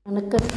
வணக்கம்.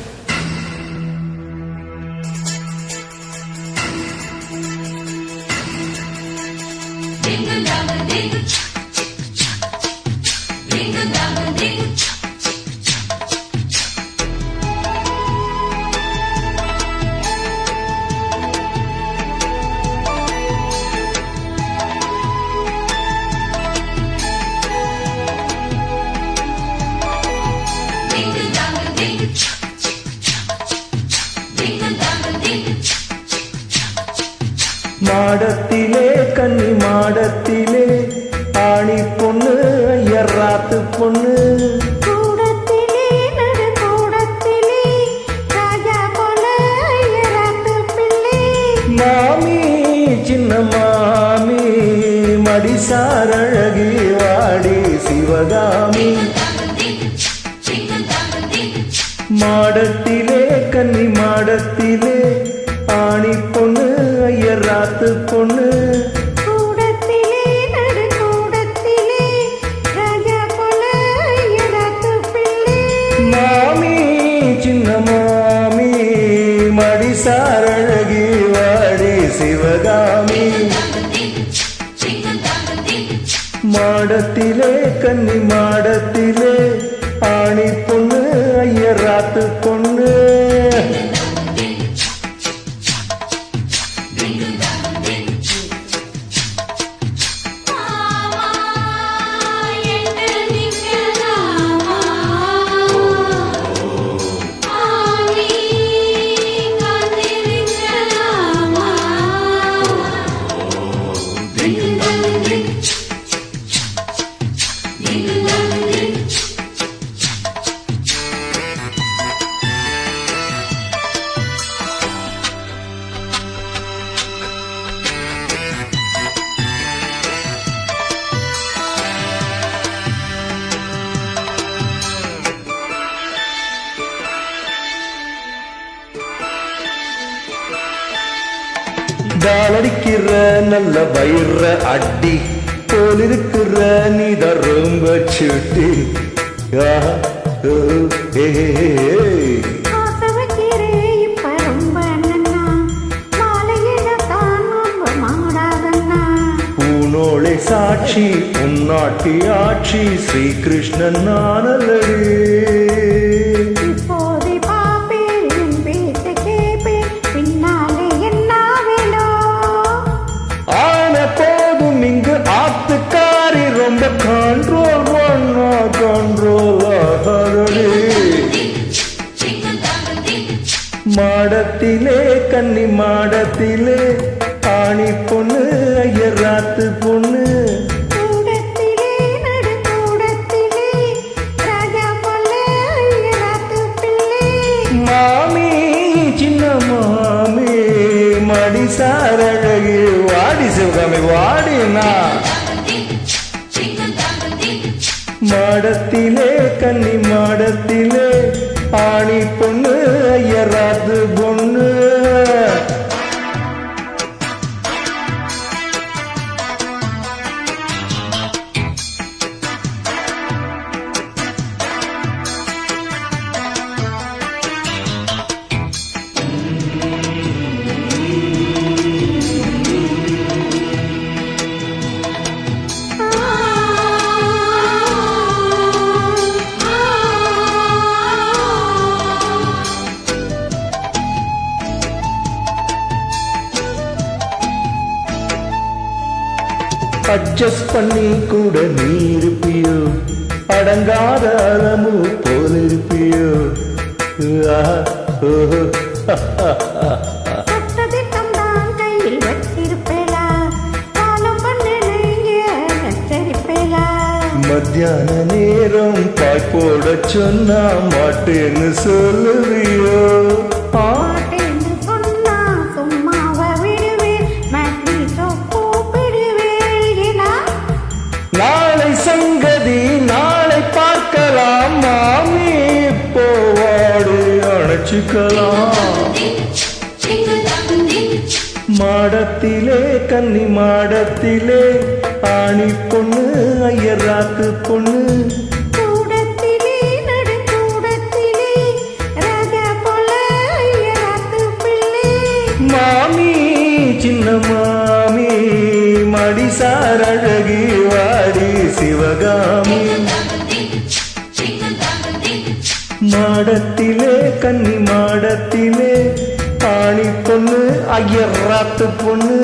மாடத்திலே கன்னி மாடத்திலே ஆணி பொண்ணு ஐயராத்து பொண்ணு கூடத்திலே நடு கூடத்திலே ராஜா போல ஐயராத்து பிள்ளை மாமி சின்ன மாமி மடிசாரழகி வாடி சிவகாமி மாடத்திலே கன்னி மாடத்திலே ஆணி பொண்ணு ஐயராத்து பொண்ணு கூடத்திலே நடு கூடத்திலே ராஜா போல ஐயராத்து பிள்ளை மாமி சின்ன மாமி மடிசாரழகி வாடி சிவகாமி மாடத்திலே கன்னி மாடத்திலே ஆணி பொண்ணு ஐயராத்து பொண்ணு டாலடிக்கிற நல்ல வயிற அடி போலிருக்கிற நீத ரொம்ப சுட்டி பூனோளை சாட்சி உன்னாட்டி ஆட்சி ஸ்ரீகிருஷ்ணன் நானல்லடி ரொம்ப கண்ட்ரோல் பண்ணா கண்ட்ரோல் ஆகாதடி மாடத்திலே கன்னி மாடத்திலே ஆணி பொண்ணு ஐயராத்து பொண்ணு மாமி சின்ன மாமி மடிசாரழகி வாடி சிவகாமி வாடினா மாடத்திலே கன்னி மாடத்திலே ஆணி பொண்ணு ஐயராத்து பொண்ணு அட்ஜஸ்ட் பண்ணி கூட நீ இருப்பியோ அடங்காத அலமு போல் இருப்பியோ மத்தியான நேரம் பாய் போட சொன்னா மாட்டேன்னு சொல்லுவியோ நாளை சங்கதி நாளை பார்க்கலாம் மாமி போவாடு அணைச்சிக்கலாம் மாடத்திலே கன்னி மாடத்திலே ஆணி பொண்ணு ஐயராத்து பொண்ணு கூடத்திலே நடு கூடத்திலே மாமி மடிசார் அழகி வாடி சிவகாமி மாடத்திலே கன்னி மாடத்திலே ஆணி பொண்ணு ஐயராத்து பொண்ணு